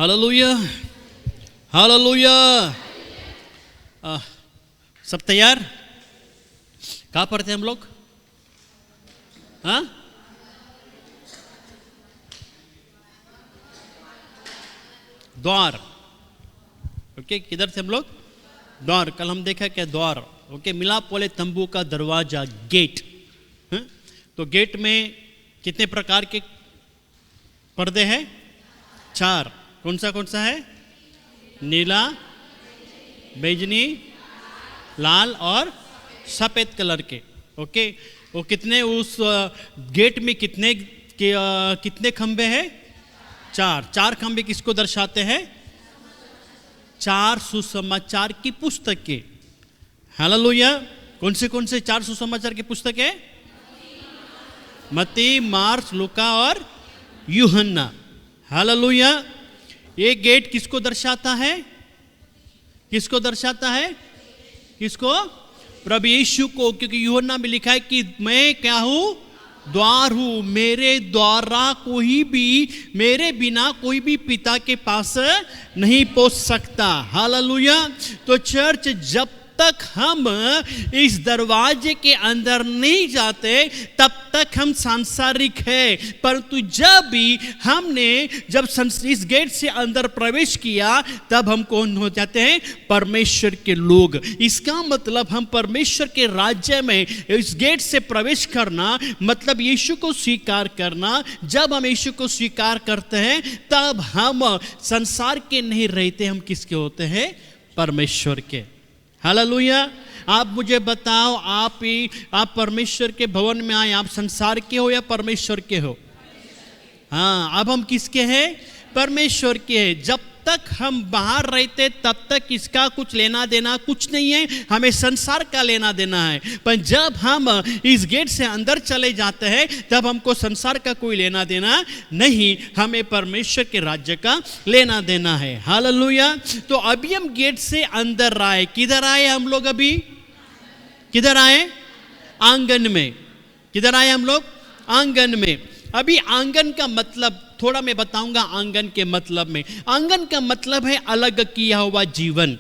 Hallelujah, hallelujah. सब तैयार? कहाँ पर थे हम लोग? हाँ, द्वार। ओके, किधर थे हम लोग? द्वार। कल हम देखा क्या? द्वार। ओके, मिलाप वाले तंबू का दरवाजा, गेट। तो गेट में कितने प्रकार के पर्दे हैं? 4। कौन सा है? नीला, बैंगनी, लाल और सफेद कलर के। ओके, वो कितने, उस गेट में कितने खंबे हैं? 4 खंबे किसको दर्शाते हैं? 4 सुसमाचार की पुस्तकें। हालेलुया। कौन से 4 सुसमाचार की पुस्तकें? मत्ती, मार्क, लूका और यूहन्ना। हालेलुया। ये गेट किसको दर्शाता है? किसको दर्शाता है? किसको? प्रभु यीशु को। क्योंकि यूहन्ना में लिखा है कि मैं क्या हूं? द्वार हूं। मेरे द्वारा मेरे बिना कोई भी पिता के पास नहीं पहुंच सकता। हालेलुया। तो चर्च, जब तक हम इस दरवाजे के अंदर नहीं जाते तब तक हम सांसारिक है। परंतु जब इस गेट से अंदर प्रवेश किया तब हम कौन हो जाते हैं? परमेश्वर के लोग। इसका मतलब हम परमेश्वर के राज्य में इस गेट से प्रवेश करना मतलब यीशु को स्वीकार करना। जब हम यीशु को स्वीकार करते हैं तब हम संसार के नहीं रहते, हम किसके होते हैं? परमेश्वर के। हालेलुया। आप मुझे बताओ, आप परमेश्वर के भवन में आए, आप संसार के हो या परमेश्वर के हो? हाँ, अब हम किसके हैं? परमेश्वर के हैं। जब तक हम बाहर रहते तब तक इसका कुछ लेना देना कुछ नहीं है, हमें संसार का लेना देना है। पर जब हम इस गेट से अंदर चले जाते हैं तब हमको संसार का कोई लेना देना नहीं, हमें परमेश्वर के राज्य का लेना देना है। हालेलुया। तो अभी हम गेट से अंदर आए। किधर आए हम लोग? अभी किधर आए? आंगन में। किधर आए हम लोग? आंगन में। अभी आंगन का मतलब थोड़ा मैं बताऊंगा। आंगन के मतलब में, आंगन का मतलब है अलग किया हुआ जीवन।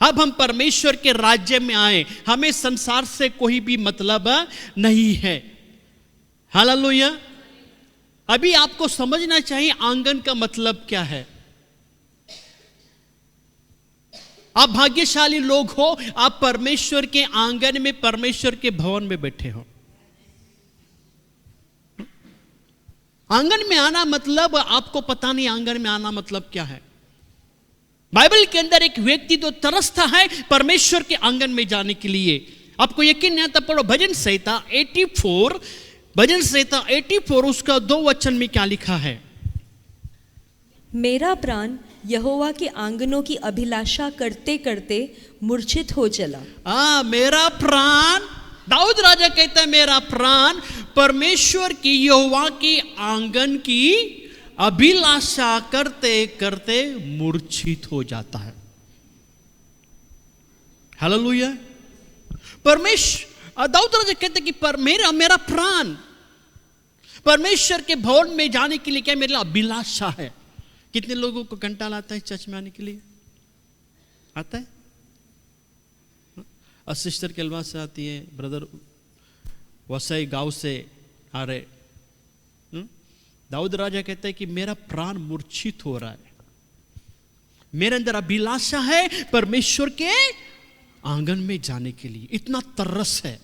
अब हम परमेश्वर के राज्य में आए, हमें संसार से कोई भी मतलब नहीं है। हालेलुया। अभी आपको समझना चाहिए आंगन का मतलब क्या है। आप भाग्यशाली लोग हो, आप परमेश्वर के आंगन में, परमेश्वर के भवन में बैठे हो। आंगन में आना मतलब, आपको पता नहीं आंगन में आना मतलब क्या है। बाइबल के अंदर एक व्यक्ति तो तरसता है परमेश्वर के आंगन में जाने के लिए। आपको यकीन नहीं आता, पढ़ो भजन संहिता 84, भजन संहिता 84 उसका 2 वचन में क्या लिखा है? मेरा प्राण यहोवा के आंगनों की अभिलाषा करते करते मूर्छित हो चला। मेरा प्राण, दाऊद राजा कहता है मेरा प्राण परमेश्वर की, यहोवा की आंगन की अभिलाषा करते करते मूर्छित हो जाता है। हालेलुया। दाऊद राजा कहते हैं कि मेरा प्राण परमेश्वर के भवन में जाने के लिए क्या मेरा अभिलाषा है। कितने लोगों को कंटाला आता है चर्च में आने के लिए? आता है? सिस्टर केलवा से आती है, ब्रदर वसई गांव से आ रहे। दाऊद राजा कहता है कि मेरा प्राण मूर्छित हो रहा है, मेरे अंदर अभिलाषा है परमेश्वर के आंगन में जाने के लिए। इतना तरस है।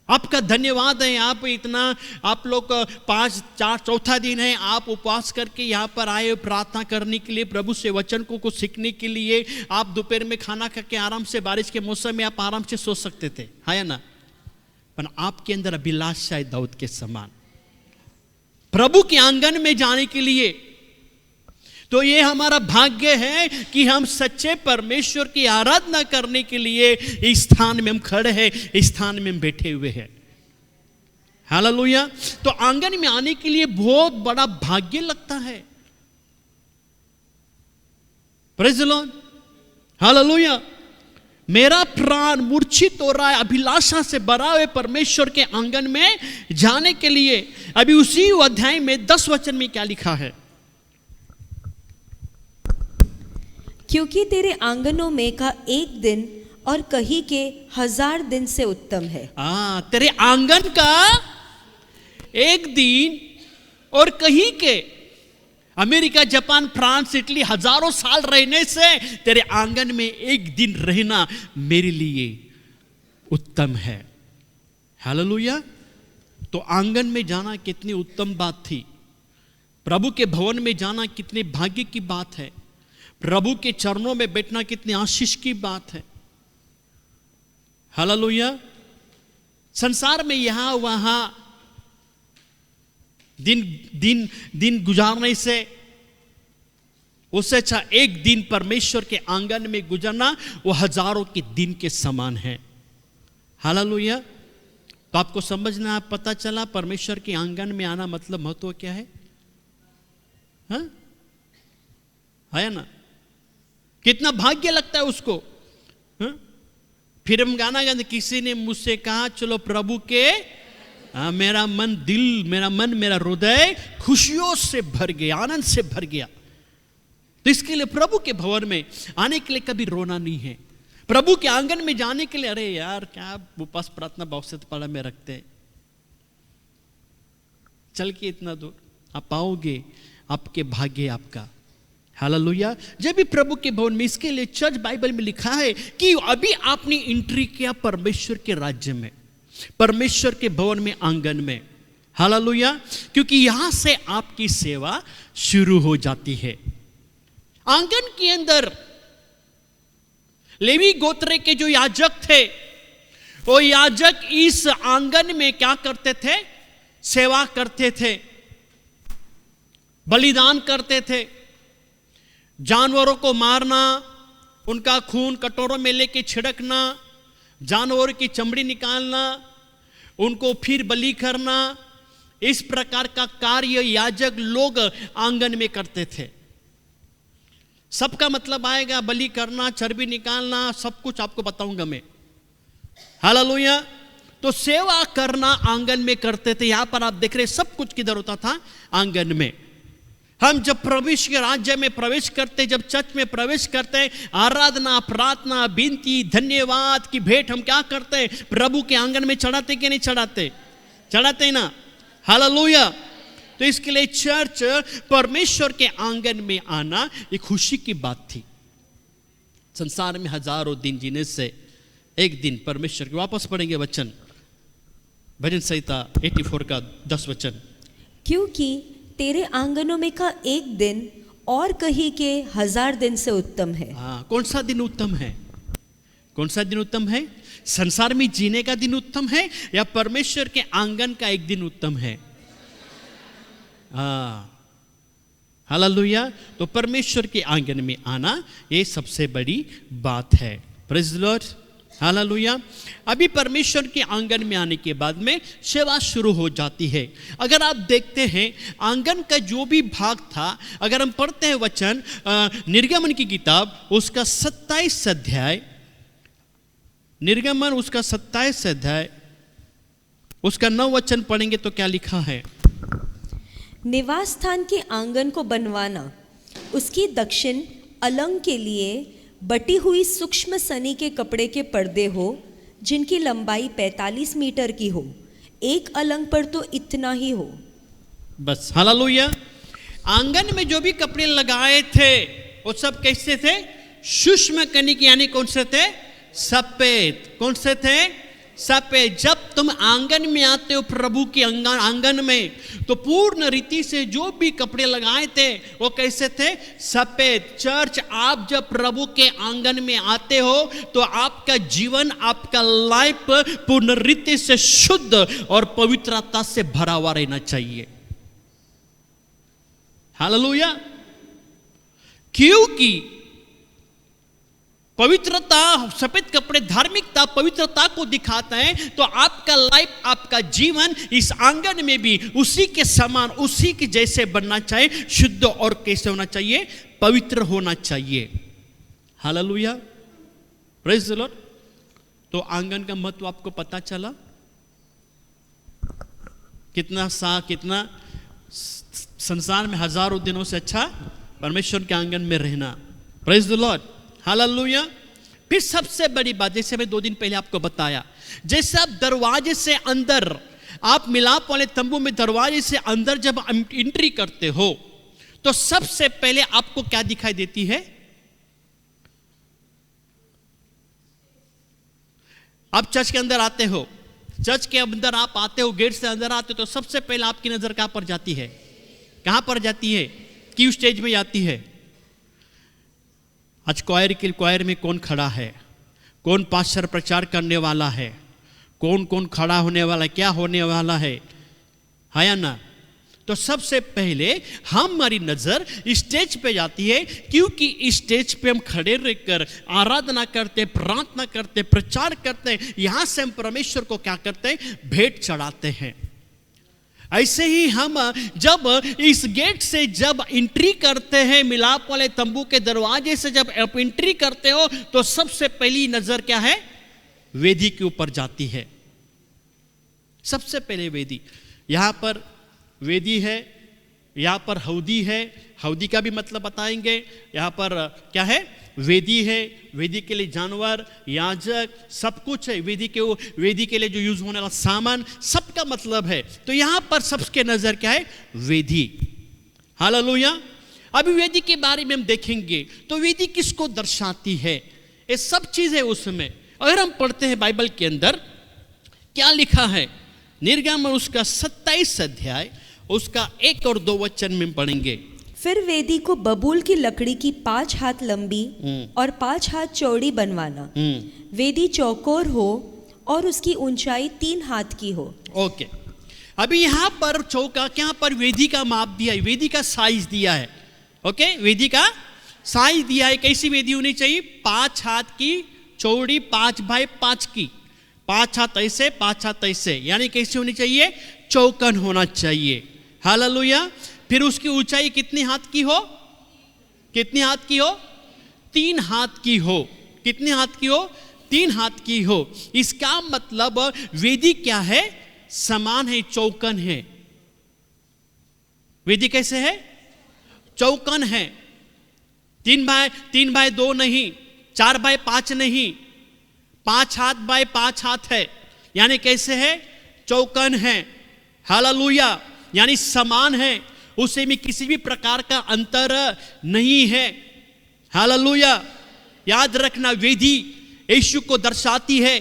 आपका धन्यवाद है, आप लोग 4 दिन है, आप उपवास करके यहाँ पर आए प्रार्थना करने के लिए, प्रभु से वचन को कुछ सीखने के लिए। आप दोपहर में खाना खा के आराम से, बारिश के मौसम में आप आराम से सो सकते थे, है ना? पर आपके अंदर अभिलाषा है दाऊद के समान, प्रभु के आंगन में जाने के लिए। तो ये हमारा भाग्य है कि हम सच्चे परमेश्वर की आराधना करने के लिए इस स्थान में हम खड़े हैं, इस स्थान में हम बैठे हुए हैं। हालेलुया। तो आंगन में आने के लिए बहुत बड़ा भाग्य लगता है। Praise the Lord. हालेलुया। मेरा प्राण मूर्छित हो रहा है, अभिलाषा से भरा हुए परमेश्वर के आंगन में जाने के लिए। अभी उसी अध्याय में 10 वचन में क्या लिखा है? क्योंकि तेरे आंगनों में का एक दिन और कहीं के 1000 दिन से उत्तम है। तेरे आंगन का एक दिन और कहीं के, अमेरिका, जापान, फ्रांस, इटली हजारों साल रहने से तेरे आंगन में एक दिन रहना मेरे लिए उत्तम है। हालेलुया। तो आंगन में जाना कितनी उत्तम बात थी, प्रभु के भवन में जाना कितने भाग्य की बात है, प्रभु के चरणों में बैठना कितनी आशीष की बात है। हालेलुया। संसार में यहां वहां दिन गुजारने से उससे अच्छा एक दिन परमेश्वर के आंगन में गुजरना वो हजारों के दिन के समान है। हालेलुया। तो आपको समझना, पता चला परमेश्वर के आंगन में आना मतलब महत्व क्या है? हाँ? है ना? कितना भाग्य लगता है उसको। हाँ? फिर हम गाना गाते, किसी ने मुझसे कहा चलो प्रभु के, मेरा मन, मेरा हृदय खुशियों से भर गया, आनंद से भर गया। तो इसके लिए प्रभु के भवन में आने के लिए कभी रोना नहीं है। प्रभु के आंगन में जाने के लिए, अरे यार क्या उपास प्रार्थना बहुत पाला में रखते हैं, चल के इतना दूर आप पाओगे, आपके भाग्य आपका। हालेलुया। जब भी प्रभु के भवन में, इसके लिए चर्च बाइबल में लिखा है कि अभी आपने एंट्री किया परमेश्वर के राज्य में, परमेश्वर के भवन में, आंगन में। हालेलुया। क्योंकि यहां से आपकी सेवा शुरू हो जाती है। आंगन के अंदर लेवी गोत्र के जो याजक थे, वो याजक इस आंगन में क्या करते थे? सेवा करते थे, बलिदान करते थे। जानवरों को मारना, उनका खून कटोरों में लेके छिड़कना, जानवर की चमड़ी निकालना, उनको फिर बलि करना, इस प्रकार का कार्य याजक लोग आंगन में करते थे। सबका मतलब आएगा, बलि करना, चर्बी निकालना, सब कुछ आपको बताऊंगा मैं। हालेलुया। तो सेवा करना आंगन में करते थे। यहां पर आप देख रहे सब कुछ किधर होता था? आंगन में। हम जब प्रवेश के राज्य में प्रवेश करते, जब चर्च में प्रवेश करते, आराधना, प्रार्थना, विनती, धन्यवाद की भेंट हम क्या करते? प्रभु के आंगन में चढ़ाते कि नहीं चढ़ाते? चढ़ाते ना। हालेलुया। तो इसके लिए चर्च, परमेश्वर के आंगन में आना एक खुशी की बात थी। संसार में हजारों दिन जीने से एक दिन परमेश्वर के, वापस पढ़ेंगे वचन, भजन संहिता 84 का 10 वचन। क्योंकि तेरे आंगनों में का एक दिन और कहीं के 1000 दिन से उत्तम है। कौन सा दिन उत्तम है? कौन सा दिन उत्तम है? संसार में जीने का दिन उत्तम है या परमेश्वर के आंगन का एक दिन उत्तम है? हालेलुया। तो परमेश्वर के आंगन में आना ये सबसे बड़ी बात है। Praise the Lord. हालेलुया। अभी परमेश्वर के आंगन में आने के बाद में सेवा शुरू हो जाती है। अगर आप देखते हैं आंगन का जो भी भाग था, अगर हम पढ़ते हैं वचन निर्गमन की किताब उसका 27 अध्याय, निर्गमन उसका 27 अध्याय उसका 9 वचन पढ़ेंगे तो क्या लिखा है? निवास स्थान के आंगन को बनवाना, उसकी दक्षिण अलंग के लिए बटी हुई सूक्ष्म सनी के कपड़े के पर्दे हो, जिनकी लंबाई 45 मीटर की हो, एक अलंग पर तो इतना ही हो। बस। हालेलुया। आंगन में जो भी कपड़े लगाए थे वो सब कैसे थे? सूक्ष्म कनिक, यानी कौन से थे? सफेद। कौन से थे? सफेद। जब तुम आंगन में आते हो प्रभु के आंगन में, तो पूर्ण रीति से जो भी कपड़े लगाए थे वो कैसे थे? सफेद। चर्च, आप जब प्रभु के आंगन में आते हो तो आपका जीवन, आपका लाइफ पूर्ण रीति से शुद्ध और पवित्रता से भरा हुआ रहना चाहिए। हालेलुया। क्योंकि पवित्रता, सफेद कपड़े धार्मिकता, पवित्रता को दिखाता है। तो आपका लाइफ, आपका जीवन इस आंगन में भी उसी के समान, उसी के जैसे बनना चाहिए। शुद्ध और कैसे होना चाहिए? पवित्र होना चाहिए। हालेलुया। Praise the Lord. तो आंगन का महत्व आपको पता चला? कितना संसार में हजारों दिनों से अच्छा परमेश्वर के आंगन में रहना। Praise the Lord, hallelujah. फिर सबसे बड़ी बात, जैसे मैं 2 दिन पहले आपको बताया, जैसे आप दरवाजे से अंदर, आप मिलाप वाले तंबू में दरवाजे से अंदर जब एंट्री करते हो तो सबसे पहले आपको क्या दिखाई देती है? आप चर्च के अंदर आते हो, चर्च के अंदर आप आते हो, गेट से अंदर आते हो तो सबसे पहले आपकी नजर कहां पर जाती है? कहां पर जाती है? क्यों स्टेज में जाती है? आज क्वायर में कौन खड़ा है, कौन पास्टर प्रचार करने वाला है, कौन कौन खड़ा होने वाला है, क्या होने वाला है या ना? तो सबसे पहले हमारी नजर स्टेज पे जाती है, क्योंकि इस स्टेज पे हम खड़े रहकर आराधना करते, प्रार्थना करते, प्रचार करते हैं। यहां से हम परमेश्वर को क्या करते हैं? भेंट चढ़ाते हैं। ऐसे ही हम जब इस गेट से जब एंट्री करते हैं, मिलाप वाले तंबू के दरवाजे से जब आप एंट्री करते हो तो सबसे पहली नजर क्या है? वेदी के ऊपर जाती है। सबसे पहले वेदी, यहां पर वेदी है, यहां पर हौदी है, हौदी का भी मतलब बताएंगे। यहां पर क्या है? वेदी है, वेदी के लिए जानवर, याजक, सब कुछ है। वेदी के लिए जो यूज होने वाला सामान, सबका मतलब है। तो यहां पर सबके नजर क्या है? वेदी। हालेलुया। अभी वेदी के बारे में हम देखेंगे तो वेदी किसको दर्शाती है, ये सब चीज है उसमें। अगर हम पढ़ते हैं बाइबल के अंदर क्या लिखा है, निर्गमन उसका 27 अध्याय उसका 1 और 2 वचन में पढ़ेंगे। फिर वेदी को बबूल की लकड़ी की 5 हाथ लंबी और 5 हाथ चौड़ी बनवाना। वेदी चौकोर हो और उसकी ऊंचाई 3 हाथ की हो। ओके, अभी यहां पर चौका, यहाँ पर वेदी का माप दिया है, वेदी का साइज दिया है। ओके, वेदी का साइज दिया है। कैसी वेदी होनी चाहिए? 5 हाथ की चौड़ी, 5 बाय 5 की, 5 हाथ ऐसे, 5 हाथ ऐसे, यानी कैसी होनी चाहिए? चौकन होना चाहिए। हालेलुया। फिर उसकी ऊंचाई कितनी हाथ की हो? कितनी हाथ की हो? 3 हाथ की हो। कितने हाथ की हो? 3 हाथ की हो। इसका मतलब वेदी क्या है? समान है, चौकन है। वेदी कैसे है? चौकन है। 3 बाय 2 नहीं, 4 बाय 5 नहीं, 5 हाथ बाय 5 हाथ है, यानी कैसे है? चौकन है। हालेलुया, यानी समान है, उसे में किसी भी प्रकार का अंतर नहीं है। हालेलुया। याद रखना, वेदी यीशु को दर्शाती है।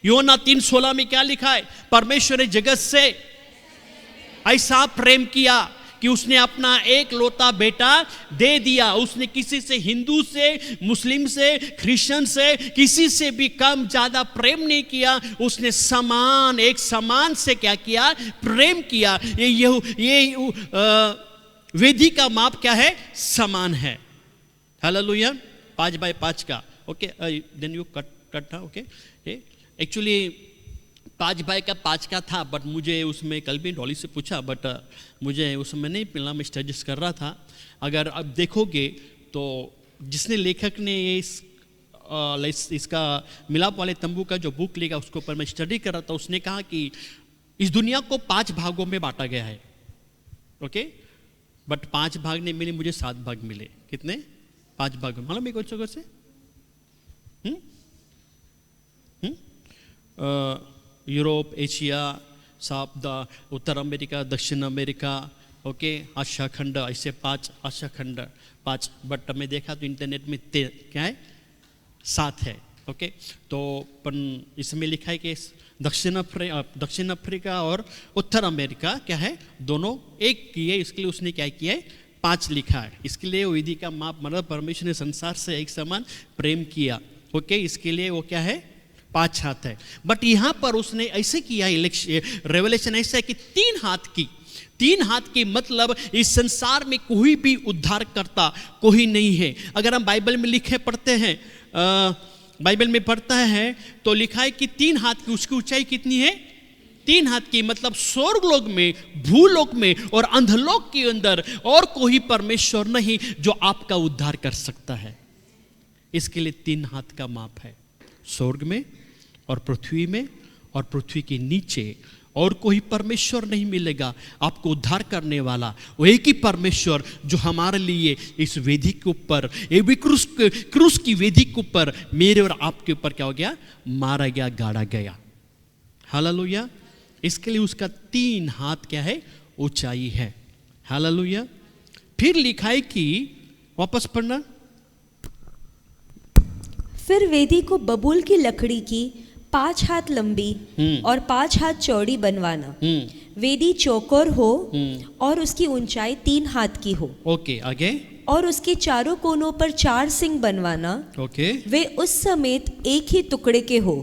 योना 3:16 में क्या लिखा है? परमेश्वर ने जगत से ऐसा प्रेम किया कि उसने अपना एक लौता बेटा दे दिया। उसने किसी से, हिंदू से, मुस्लिम से, क्रिश्चियन से, किसी से भी कम ज्यादा प्रेम नहीं किया। उसने समान, एक समान से क्या किया? प्रेम किया। ये वेदी का माप क्या है? समान है। हालेलुया। 5 बाय 5 का। Okay, then you cut. Okay, actually 5 by 5 का था, बट मुझे उसमें कल भी डॉली से पूछा, बट मुझे उसमें नहीं मिला, मैं स्टडीज कर रहा था। अगर अब देखोगे तो जिसने लेखक ने इसका मिलाप वाले तंबू का जो बुक लिखा, उसके ऊपर मैं स्टडी कर रहा था। उसने कहा कि इस दुनिया को 5 भागों में बांटा गया है। ओके, बट 5 भाग नहीं मिले, मुझे 7 भाग मिले। कितने? 5 भाग। मालूम है कुछ से? यूरोप, एशिया, उत्तर अमेरिका, दक्षिण अमेरिका, ओके, आशिया खंड, ऐसे 5 आशिया खंड 5। बट मैं देखा तो इंटरनेट में क्या है? 7 है। ओके, तो इसमें लिखा है कि दक्षिण अफ्रीका और उत्तर अमेरिका क्या है? दोनों एक किए। इसके लिए उसने क्या किया है? 5 लिखा है। इसके लिए वेदी का माप, मतलब परमेश्वर ने संसार से एक समान प्रेम किया। ओके, इसके लिए वो क्या है? 5 हाथ है। बट यहां पर उसने ऐसे किया, रेवलेशन ऐसा है कि 3 हाथ की। 3 हाथ की मतलब इस संसार में कोई भी उद्धार करता कोई नहीं है। अगर हम बाइबल में लिखे पढ़ते हैं, बाइबल में पढ़ता है तो लिखा है कि 3 हाथ की। उसकी ऊंचाई कितनी है? 3 हाथ की। मतलब स्वर्गलोक में, भूलोक में और अंधलोक के अंदर और कोई परमेश्वर नहीं जो आपका उद्धार कर सकता है। इसके लिए 3 हाथ का माप है। स्वर्ग में और पृथ्वी में और पृथ्वी के नीचे और कोई परमेश्वर नहीं मिलेगा आपको उद्धार करने वाला। वो एक ही परमेश्वर जो हमारे लिए इस वेदी के ऊपर, ये भी क्रूस की वेदी के ऊपर मेरे और आपके ऊपर क्या हो गया, मारा गया, गाड़ा गया। हालेलुया। इसके लिए उसका 3 हाथ क्या है, ऊंचाई है। हालेलुया। फिर लिखा है कि, वापस पढ़ना, फिर वेदी को बबूल की लकड़ी की 5 हाथ लंबी और 5 हाथ चौड़ी बनवाना। वेदी चौकोर हो और उसकी ऊंचाई 3 हाथ की हो। ओके, आगे। और उसके चारों कोनों पर 4 सिंग बनवाना। ओके। वे उस समेत एक ही टुकड़े के हो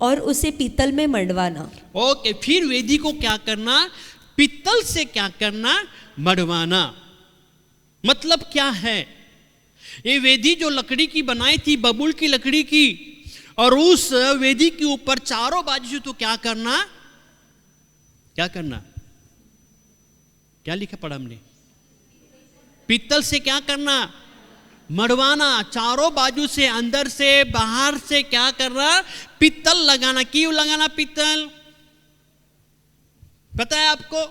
और उसे पीतल में मढ़वाना। ओके, फिर वेदी को क्या करना, पीतल से क्या करना, मढ़वाना। मतलब क्या है, ये वेदी जो लकड़ी की बनाई थी, बबूल की लकड़ी की, और उस वेदी के ऊपर चारों बाजू से तो क्या करना, क्या करना, क्या लिखा पढ़ा हमने, पीतल से क्या करना, मढ़वाना। चारों बाजू से, अंदर से बाहर से क्या करना, पीतल लगाना। क्यों लगाना पीतल, पता है आपको?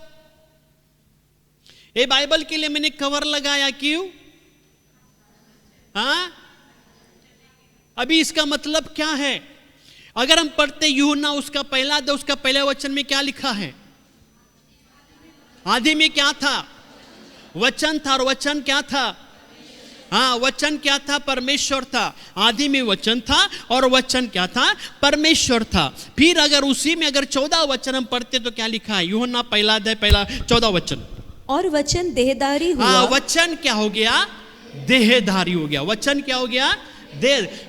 ये बाइबल के लिए मैंने कवर लगाया, क्यों? हाँ, अभी इसका मतलब क्या है? अगर हम पढ़ते यूहन्ना उसका पहला अध्याय, उसका पहला वचन में क्या लिखा है, आदि में क्या था, वचन था, और वचन क्या था, हाँ, वचन क्या था, परमेश्वर था। आदि में वचन था और वचन क्या था, परमेश्वर था। फिर अगर उसी में अगर 14 वचन हम पढ़ते तो क्या लिखा है, यूहन्ना पहला अध्याय पहला 14 वचन, और वचन देहधारी हुआ। हाँ, वचन क्या हो गया, देहधारी हो गया। वचन क्या हो गया, देह।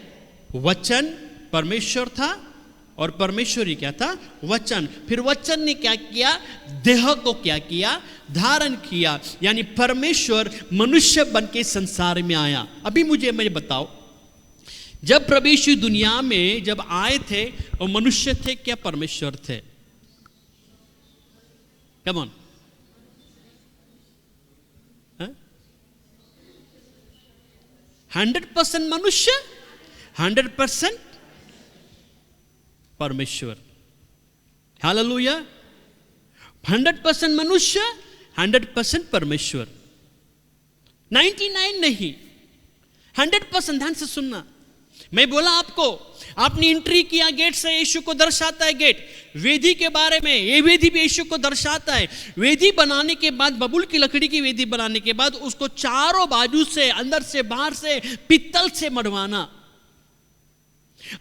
वचन परमेश्वर था और परमेश्वर ही क्या था, वचन। फिर वचन ने क्या किया, देह को क्या किया, धारण किया। यानी परमेश्वर मनुष्य बन के संसार में आया। अभी मुझे बताओ, जब प्रभु यीशु दुनिया में जब आए थे, वो मनुष्य थे क्या परमेश्वर थे? कम ऑन, 100% मनुष्य, 100% परमेश्वर। हालेलुया। 100% मनुष्य, 100% परमेश्वर। 99 नहीं, 100%। ध्यान से सुनना, मैं बोला आपको, आपने एंट्री किया गेट से, यीशु को दर्शाता है गेट। वेदी के बारे में, ये वेदी भी यीशु को दर्शाता है। वेदी बनाने के बाद, बबूल की लकड़ी की वेदी बनाने के बाद, उसको चारों बाजू से, अंदर से बाहर से पीतल से मढ़वाना।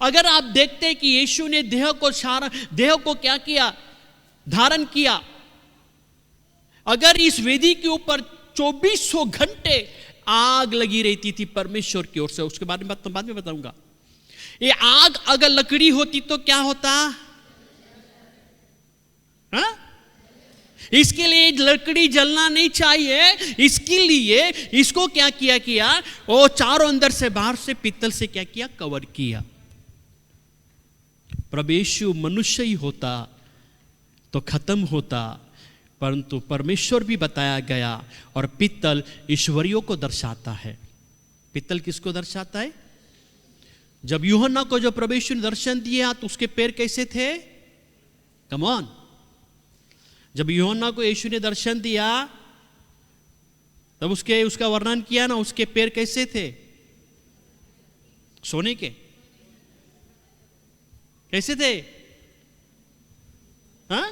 अगर आप देखते हैं कि यीशु ने देह को क्या किया, धारण किया। अगर इस वेदी के ऊपर 2400 घंटे आग लगी रहती थी परमेश्वर की ओर से, उसके बारे में बाद में बताऊंगा। ये आग अगर लकड़ी होती तो क्या होता, हा? इसके लिए लकड़ी जलना नहीं चाहिए। इसके लिए इसको क्या किया, वो चारों अंदर से बाहर से पीतल से क्या किया, कवर किया। प्रभु यीशु मनुष्य ही होता तो खत्म होता, परंतु परमेश्वर भी बताया गया। और पीतल ईश्वरियों को दर्शाता है। पीतल किसको दर्शाता है? जब यूहन्ना को जो प्रभु यीशु ने दर्शन दिया तो उसके पैर कैसे थे? Come on. जब यूहन्ना को यीशु ने दर्शन दिया तब उसका वर्णन किया ना, उसके पैर कैसे थे? सोने के। कैसे थे? हाँ,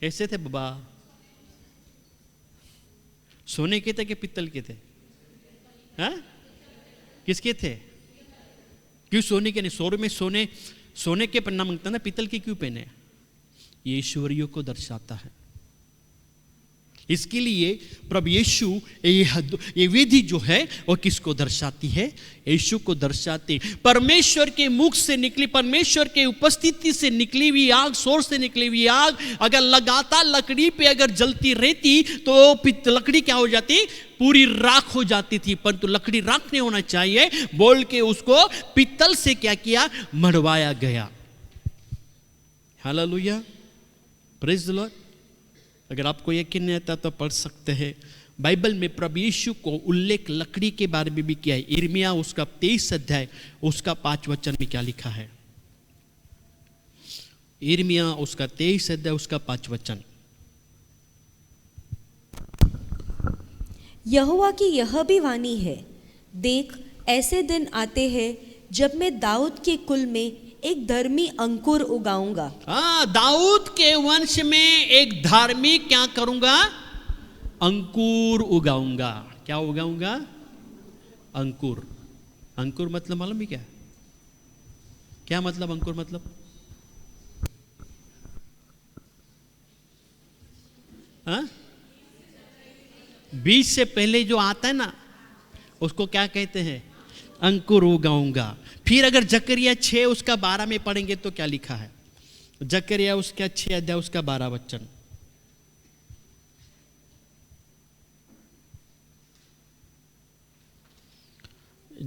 कैसे थे बाबा? सोने के थे कि पीतल के थे? हाँ, किसके थे? क्यों सोने के नहीं? सोने के पहनना मांगता ना, पीतल के क्यों पहने? ये ईश्वरियों को दर्शाता है। इसके लिए प्रभु यीशु ये वेदी जो है वो किसको दर्शाती है? यीशु को दर्शाती। परमेश्वर के मुख से निकली, परमेश्वर के उपस्थिति से निकली हुई आग, सोर से निकली हुई आग अगर लगातार लकड़ी पे अगर जलती रहती तो लकड़ी क्या हो जाती? पूरी राख हो जाती थी। परंतु लकड़ी राख नहीं होना चाहिए बोल के उसको पीतल से क्या किया? मढ़वाया गया। Hallelujah, praise the Lord. अगर आपको यकीन नहीं आता तो पढ़ सकते हैं। बाइबल में प्रभु यीशु को उल्लेख लकड़ी के बारे में भी किया है। यिर्मयाह उसका 23 अध्याय उसका 5 वचन में क्या लिखा है? यिर्मयाह उसका 23 अध्याय उसका 5 वचन। यहोवा की यह भी वाणी है, देख ऐसे दिन आते हैं जब मैं दाऊद के कुल में एक धर्मी अंकुर उगाऊंगा। दाऊद के वंश में एक धार्मिक क्या करूंगा? अंकुर उगाऊंगा। क्या उगाऊंगा? अंकुर। अंकुर मतलब मालूम है क्या? क्या मतलब अंकुर मतलब? बीज से पहले जो आता है ना, उसको क्या कहते हैं? अंकुर उगाऊंगा। फिर अगर जकरिया 6 उसका 12 में पढ़ेंगे तो क्या लिखा है? जकरिया उसका 6 अध्याय उसका 12 वचन।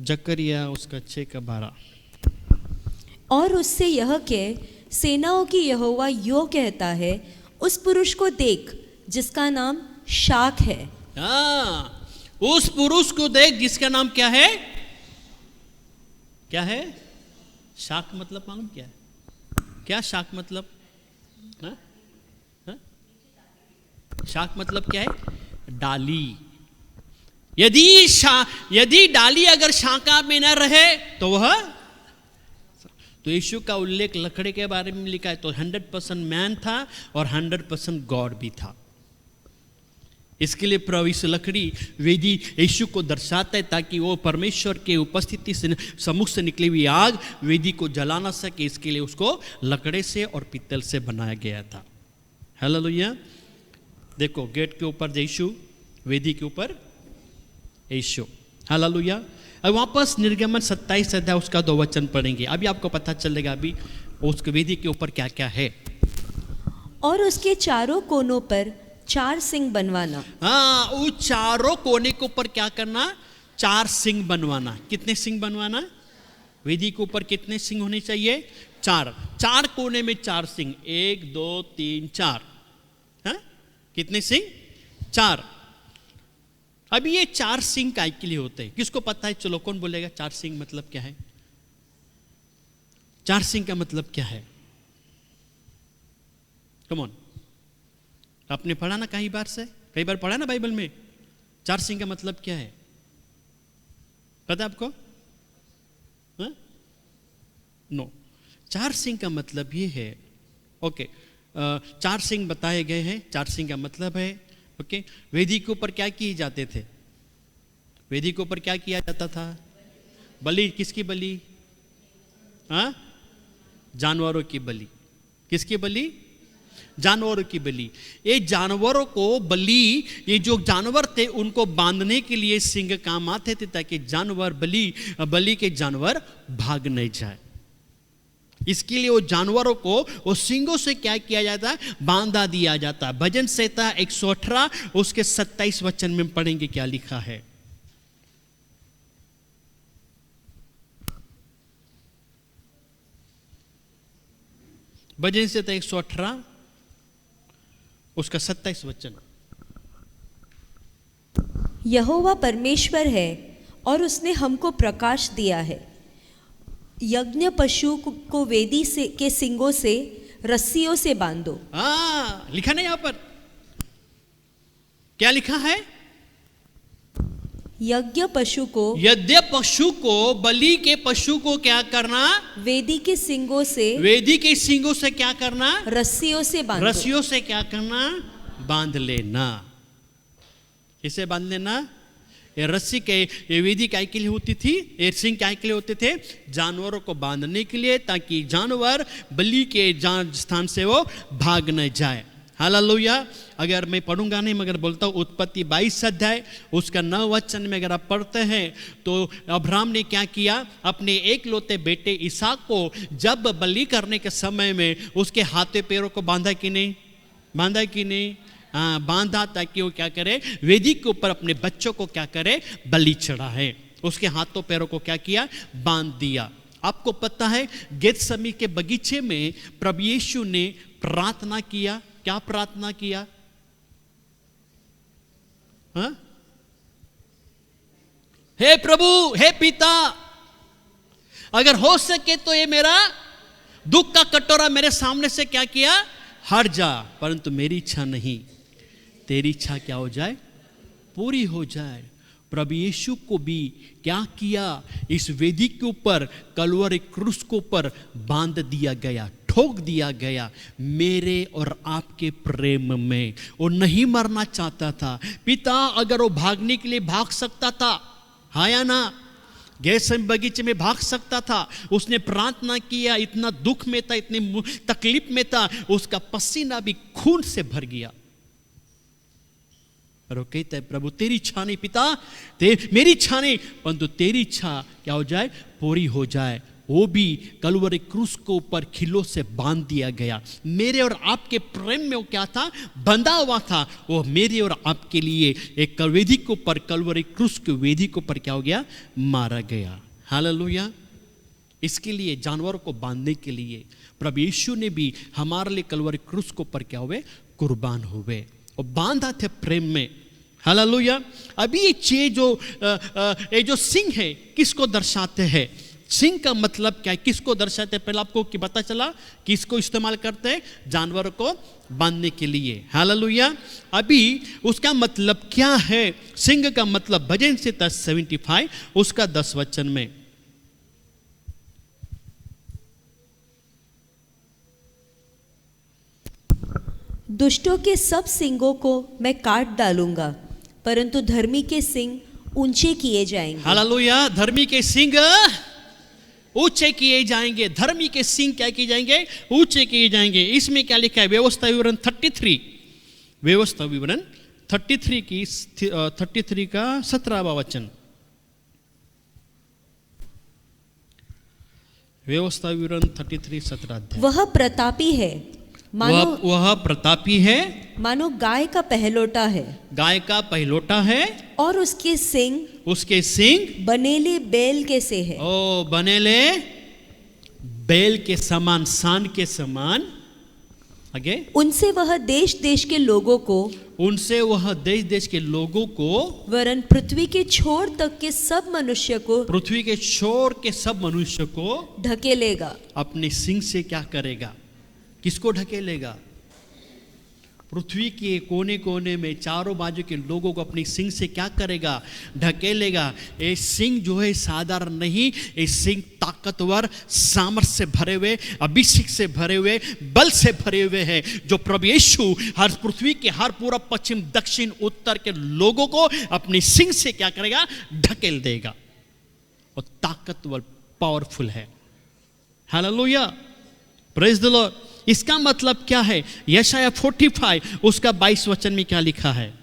जकरिया उसका 6 का 12। और उससे यह कह, सेनाओं की यहोवा यो कहता है, उस पुरुष को देख जिसका नाम शाख है। उस पुरुष को देख जिसका नाम क्या है? क्या है? शाख मतलब मालूम क्या है? क्या शाख मतलब? हा? हा? शाख मतलब क्या है? डाली। यदि डाली अगर शाखा में न रहे तो वह, तो यीशु का उल्लेख लकड़ी के बारे में लिखा है, तो 100% मैन था और 100% गॉड भी था। इसके लिए प्रभु इस लकड़ी वेदी यीशु को दर्शाता है ताकि वो परमेश्वर के उपस्थिति से सम्मुख से निकली हुई आग वेदी को जला ना सके। इसके लिए उसको लकड़े से और पीतल से बनाया गया था। हालेलुया। देखो गेट के ऊपर यीशु, वेदी के ऊपर यीशु। हालेलुया। अब वापस निर्गमन 27 अध्याय उसका 2 वचन पढ़ेंगे। अभी आपको पता चलेगा अभी उसके वेदी के ऊपर क्या क्या है। और उसके चारों कोनों पर 4 सिंग बनवाना। वो चारों कोने के ऊपर क्या करना? 4 सिंग बनवाना। कितने सिंग बनवाना? वेदी के ऊपर कितने सिंग होने चाहिए? 4। 4 कोने में 4 सिंग। 1 2 3 4। कितने सिंग? 4। अभी ये 4 सिंग काय के लिए होते हैं? किसको पता है? चलो कौन बोलेगा 4 सिंग मतलब क्या है? 4 सिंग का मतलब क्या है? Come on. आपने पढ़ा ना कई बार पढ़ा ना बाइबल में? 4 सिंग का मतलब क्या है? पता आपको? नो। 4 सिंग का मतलब ये है, ओके, 4 सिंग बताए गए हैं। 4 सिंग का मतलब है, ओके, वेदी के ऊपर क्या किए जाते थे? वेदी के ऊपर क्या किया जाता था? बलि। किसकी बलि? जानवरों की बलि। किसकी बलि? जानवरों की बलि। ये जानवरों को बलि, ये जो जानवर थे उनको बांधने के लिए सिंग काम आते थे ताकि जानवर बलि के जानवर भाग नहीं जाए। इसके लिए वो जानवरों को वो सिंगों से क्या किया जाता? बांधा दिया जाता। भजन संहिता 118 उसके 27 वचन में पढ़ेंगे क्या लिखा है। भजन संहिता 118 उसका 27 वचन। यहोवा परमेश्वर है और उसने हमको प्रकाश दिया है। यज्ञ पशु को वेदी से के सिंगों से रस्सियों से बांधो। लिखा नहीं यहां पर? क्या लिखा है? यज्ञ पशु को बलि के पशु को क्या करना? वेदी के सिंगों से क्या करना? रस्सियों से बांधो। रस्सियों से क्या करना? बांध लेना। किसे बांध लेना? ये रस्सी के, ये वेदी काय के लिए होती थी? ये सिंग काय के लिए होते थे? जानवरों को बांधने के लिए, ताकि जानवर बलि के स्थान से वो भाग न जाए। हालेलुया। अगर मैं पढ़ूंगा नहीं मगर बोलता हूँ, उत्पत्ति 22 अध्याय उसका 9 वचन में अगर आप पढ़ते हैं तो अब्राहम ने क्या किया? अपने एकलौते बेटे इसहाक को जब बलि करने के समय में उसके हाथों पैरों को बांधा कि नहीं? बांधा कि नहीं? बांधा, ताकि वो क्या करे? वेदी के ऊपर अपने बच्चों को क्या करे? बलि चढ़ाए। उसके हाथों पैरों को क्या किया? बांध दिया। आपको पता है गेतसमनी के बगीचे में प्रभु यीशु ने प्रार्थना किया। क्या प्रार्थना किया? हे प्रभु, हे पिता, अगर हो सके तो ये मेरा दुख का कटोरा मेरे सामने से क्या किया, हट जा, परंतु मेरी इच्छा नहीं, तेरी इच्छा क्या हो जाए, पूरी हो जाए। प्रभु यीशु को भी क्या किया, इस वेदी के ऊपर कलवरी क्रूस के ऊपर बांध दिया गया, ठोक दिया गया मेरे और आपके प्रेम में। वो नहीं मरना चाहता था। पिता अगर वो भागने के लिए भाग सकता था, हाँ या ना, गेसेमनी बगीचे में भाग सकता था, उसने प्रार्थना किया, इतना दुख में था, इतनी तकलीफ में था, उसका पसीना भी खून से भर गया। और वो कहता है प्रभु तेरी इच्छा नहीं पिता, मेरी इच्छा नहीं, परंतु तेरी इच्छा क्या हो जाए, पूरी हो जाए। वो भी कलवरी क्रूस को ऊपर खिल्लों से बांध दिया गया। मेरे और आपके प्रेम में वो क्या था, बंधा हुआ था। वो मेरे और आपके लिए एक वेदी के ऊपर, कलवरी क्रूस के वेदी के ऊपर क्या हो गया, मारा गया। हालेलुया। इसके लिए जानवरों को बांधने के लिए प्रभु यीशु ने भी हमारे लिए कलवरी क्रूस के ऊपर क्या हुए, कुर्बान हुए और बांधा थे प्रेम में। हालेलुया। अभी ये जो सिंह है किसको दर्शाते हैं, सिंह का मतलब क्या है, किसको दर्शाते हैं, पहले आपको कि पता चला किसको इस्तेमाल करते हैं, जानवरों को बांधने के लिए। हालेलुया। अभी उसका मतलब क्या है, सिंह का मतलब भजन से 75 उसका 10 वचन में, दुष्टों के सब सींगों को मैं काट डालूंगा, परंतु धर्मी के सींग ऊंचे किए जाएंगे। हालेलुया। धर्मी के सींग ऊंचे किए जाएंगे, धर्मी के सींग क्या किए जाएंगे, ऊंचे किए जाएंगे। इसमें क्या लिखा है, व्यवस्था विवरण 33, व्यवस्था विवरण 33 का 17वां वचन, व्यवस्था विवरण 33 17 अध्याय। वह प्रतापी है, वह प्रतापी है, मानो गाय का पहलोटा है, गाय का पहलोटा है, और उसके सींग बनेले बैल के से है। ओ बनेले बैल के समान, सान के समान। आगे, उनसे वह देश देश के लोगों को, उनसे वह देश देश के लोगों को, वरन पृथ्वी के छोर तक के सब मनुष्य को, पृथ्वी के छोर के सब मनुष्य को ढकेलेगा। अपने सिंह से क्या करेगा, किसको ढकेलेगा, पृथ्वी के कोने कोने में चारों बाजू के लोगों को अपनी सिंह से क्या करेगा, ढकेलेगा। ये सिंह जो है साधारण नहीं, ये सिंह ताकतवर, सामर्थ से भरे हुए, अभिषेक से भरे हुए, बल से भरे हुए हैं, जो प्रभु यीशु हर पृथ्वी के हर पूर्व पश्चिम दक्षिण उत्तर के लोगों को अपनी सिंह से क्या करेगा, ढकेल देगा। और ताकतवर, पावरफुल है। Hallelujah, praise the Lord. इसका मतलब क्या है, यशाया 45 उसका 22 वचन में क्या लिखा है,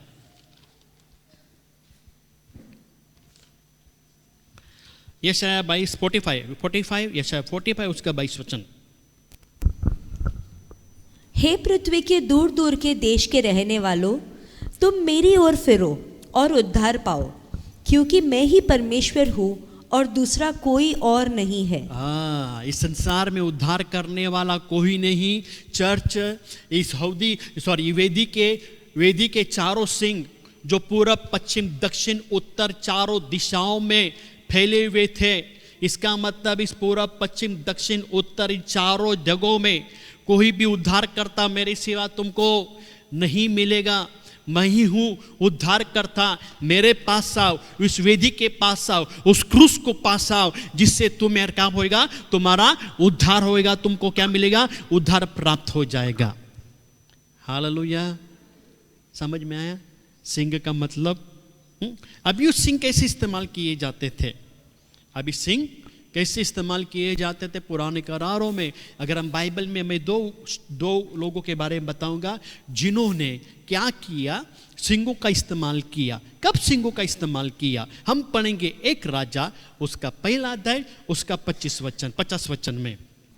यशाया 45 यशाया 45 उसका 22 वचन। हे पृथ्वी के दूर दूर के देश के रहने वालों, तुम मेरी ओर फिरो और उद्धार पाओ, क्योंकि मैं ही परमेश्वर हूँ और दूसरा कोई और नहीं है। इस संसार में उद्धार करने वाला कोई नहीं। चर्च इस वेदी के चारों सिंह जो पूरब पश्चिम दक्षिण उत्तर चारों दिशाओं में फैले हुए थे, इसका मतलब इस पूरब पश्चिम दक्षिण उत्तर इन चारों जगहों में कोई भी उद्धार करता मेरे सिवा तुमको नहीं मिलेगा। मैं ही हूँ उद्धार करता, मेरे पास आओ, उस वेदी के पास आओ, उस क्रूस को पास आओ, जिससे तुम्हें क्या होएगा, तुम्हारा उद्धार होएगा, तुमको क्या मिलेगा, उद्धार प्राप्त हो जाएगा। हालेलुया। समझ में आया सिंह का मतलब? अभी उस सिंह कैसे इस्तेमाल किए जाते थे, अभी सिंह कैसे इस्तेमाल किए जाते थे पुराने करारों में। अगर हम बाइबल में मैं दो लोगों के बारे में बताऊंगा जिन्होंने क्या किया, सिंगों का इस्तेमाल किया। कब सिंगों का इस्तेमाल किया हम पढ़ेंगे, एक राजा उसका पहला अध्याय उसका 50 वचन में।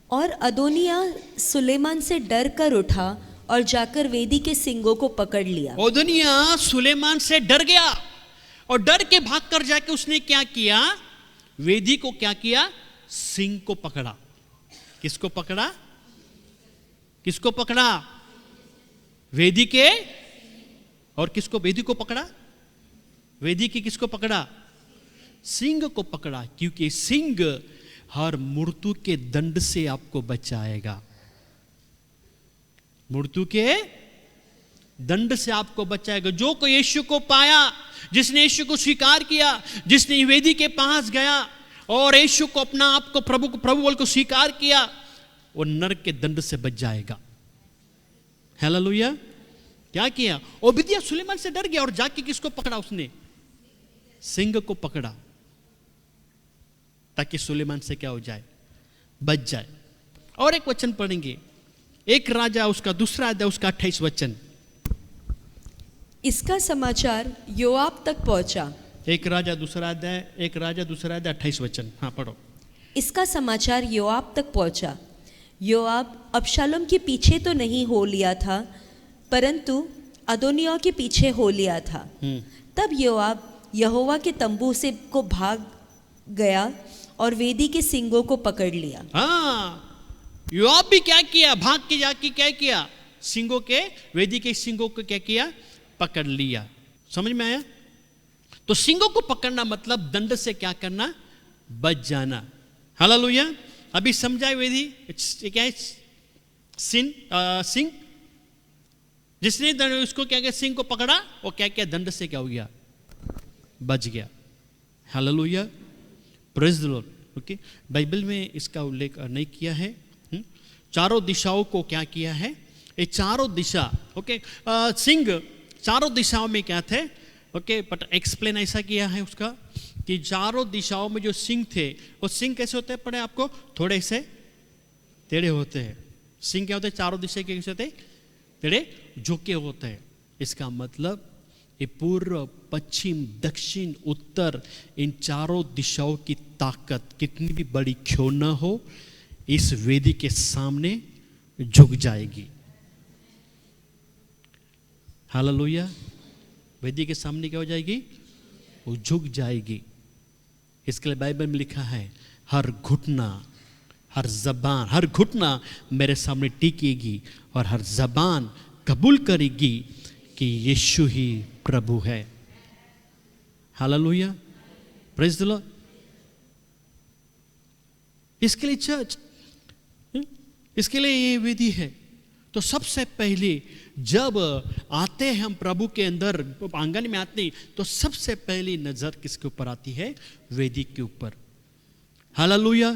और अदोनिया सुलेमान से डर कर उठा और जाकर वेदी के सिंगों को पकड़ लिया। अदोनिया सुलेमान से डर गया और डर के भाग कर जाके उसने क्या किया, वेदी को क्या किया, सिंह को पकड़ा। किसको पकड़ा, किसको पकड़ा, वेदी के, और किसको, वेदी को पकड़ा, वेदी की किसको पकड़ा, सिंह को पकड़ा। क्योंकि सिंह हर मृत्यु के दंड से आपको बचाएगा। मृत्यु के दंड से आपको बचाएगा। जो कोई यीशु को पाया, जिसने यीशु को स्वीकार किया, जिसने वेदी के पास गया और यीशु को अपना आप को प्रभु बोल को स्वीकार किया, वो नरक के दंड से बच जाएगा। हालेलुया। क्या किया? ओबदिया सुलेमान से डर गया और जाके किसको पकड़ा? उसने सिंह को पकड़ा, ताकि सुलेमान से क्या हो जाए? बच जाए। और एक वचन पढ़ेंगे, एक राजा उसका दूसरा अध्याय उसका 28 वचन। इसका समाचार योआब तक पहुंचा। एक राजा दूसरा अध्याय 28 वचन। हाँ पढ़ो। इसका समाचार योआब तक पहुंचा। योआब अबशालोम के पीछे तो नहीं हो लिया था, परंतु अदोनिया के पीछे हो लिया था। तब योआब यहोवा के तंबू से को भाग गया और वेदी के सींगों को पकड़ लिया। हाँ, योआब भी क्या किया? भाग के जाके क्या किया? सींगों के, वेदी के सींगों को क्या किया? पकड़ लिया। समझ में आया? तो सींगों को पकड़ना मतलब दंड से क्या करना? बच जाना। हालेलुया। अभी समझाए वेदी क्या है? सिंह, जिसने उसको क्या किया? सिंह को पकड़ा, वो क्या किया? दंड से क्या हो गया? बच गया। Hallelujah, praise the Lord. Okay, Bible में इसका उल्लेख नहीं किया है। चारों दिशाओं को क्या किया है? ये चारों दिशा, ओके, सिंह चारों दिशाओं में क्या थे? ओके, बट एक्सप्लेन ऐसा किया है उसका कि चारों दिशाओं में जो सिंह थे, वो सिंह कैसे होते हैं? पढ़े आपको, थोड़े से टेढ़े होते हैं। सिंह क्या होते हैं? चारों दिशा के कैसे होते हैं? टेढ़े झुके होते हैं। इसका मतलब ये पूर्व, पश्चिम, दक्षिण, उत्तर, इन चारों दिशाओं की ताकत कितनी भी बड़ी क्यों न हो, इस वेदी के सामने झुक जाएगी। हालेलुया। वेदी के सामने क्या हो जाएगी? वो झुक जाएगी। इसके लिए बाइबल में लिखा है, हर घुटना, हर जबान, हर घुटना मेरे सामने टिकेगी और हर जबान कबूल करेगी कि यीशु ही प्रभु है। Hallelujah, praise the Lord. इसके लिए चर्च, इसके लिए ये विधि है। तो सबसे पहले जब आते हैं हम प्रभु के अंदर, आंगन में आते हैं, तो सबसे पहली नजर किसके ऊपर आती है? वेदी के ऊपर। हालेलुया।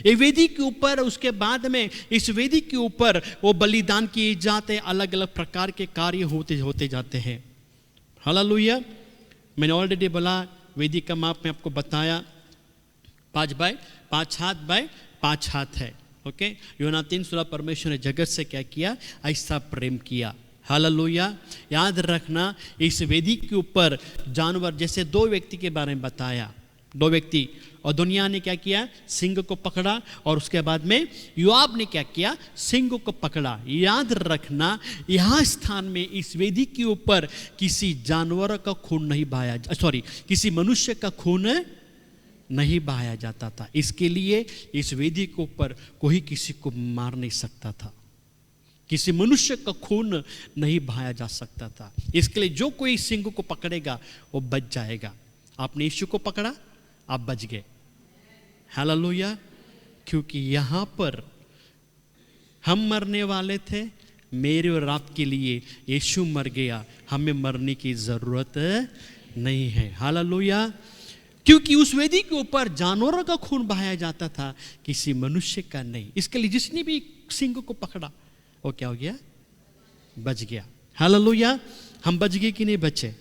ये वेदी के ऊपर, उसके बाद में इस वेदी के ऊपर वो बलिदान किए जाते, अलग अलग प्रकार के कार्य होते जाते हैं। हालेलुया। मैंने ऑलरेडी बोला, वेदी का माप में आपको बताया 5 बाय 5 हाथ बाय 5 हाथ है। ओके, यूहन्ना 3:16 परमेश्वर ने जगत से क्या किया? ऐसा प्रेम किया। हालेलुया। याद रखना, इस वेदी के ऊपर जानवर, जैसे 2 व्यक्ति के बारे में बताया, 2 व्यक्ति, और दुनिया ने क्या किया? सिंह को पकड़ा, और उसके बाद में योआब ने क्या किया? सिंह को पकड़ा। याद रखना, यहाँ स्थान में इस वेदी के ऊपर किसी जानवर का खून नहीं बहाया, किसी मनुष्य का खून नहीं बहाया जाता था। इसके लिए इस वेदी के ऊपर कोई किसी को मार नहीं सकता था, किसी मनुष्य का खून नहीं बहाया जा सकता था। इसके लिए जो कोई सिंह को पकड़ेगा वो बच जाएगा। आपने यीशु को पकड़ा, आप बच गए। हालेलुया। क्योंकि यहाँ पर हम मरने वाले थे, मेरे और आपके लिए यीशु मर गया, हमें मरने की जरूरत नहीं है। हालेलुया। क्योंकि उस वेदी के ऊपर जानवरों का खून बहाया जाता था, किसी मनुष्य का नहीं। इसके लिए जिसने भी सिंह को पकड़ा वो क्या हो गया? बच गया। हालेलुया। हम बच गए कि नहीं बचे?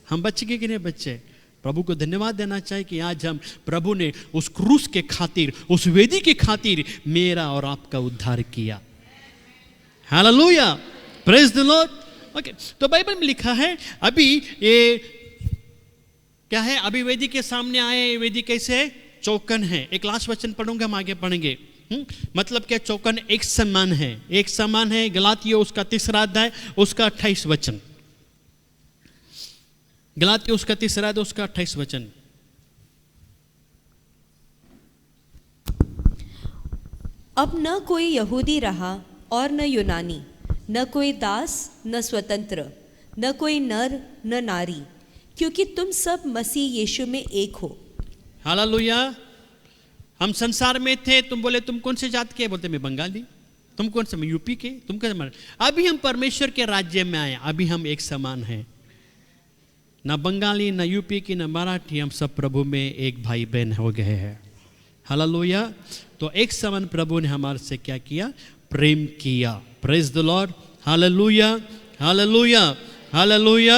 हम बच गए कि नहीं बचे? प्रभु को धन्यवाद देना चाहिए कि आज हम, प्रभु ने उस क्रूस के खातिर, उस वेदी के खातिर मेरा और आपका उद्धार किया। Hallelujah, praise the Lord. Okay, तो बाइबल में लिखा है, अभी ये क्या है? अभी वेदी के सामने आए। वेदी कैसे है? चौकन है। एक लास्ट वचन पढ़ूंगा, हम आगे पढ़ेंगे। मतलब क्या? चौकन एक समान है, एक समान है। गलातियों उसका 3 अध्याय उसका 28 वचन। गलातियों उसका 3 अध्याय उसका 28 वचन। अब न कोई यहूदी रहा और न यूनानी, न कोई दास न स्वतंत्र, न कोई नर न नारी, क्योंकि तुम सब मसीह यीशु में एक हो। हालेलुया। हम संसार में थे, तुम बोले तुम कौन से जात के, बोलते मैं बंगाली, तुम कौन से, मैं यूपी के, तुम कैसे। अभी हम परमेश्वर के राज्य में आए, अभी हम एक समान हैं, ना बंगाली, ना यूपी की, ना मराठी, हम सब प्रभु में एक भाई बहन हो गए हैं। हालेलुया। तो एक समान प्रभु ने हमारे से क्या किया, प्रेम किया। Praise the Lord. Hallelujah, hallelujah, hallelujah.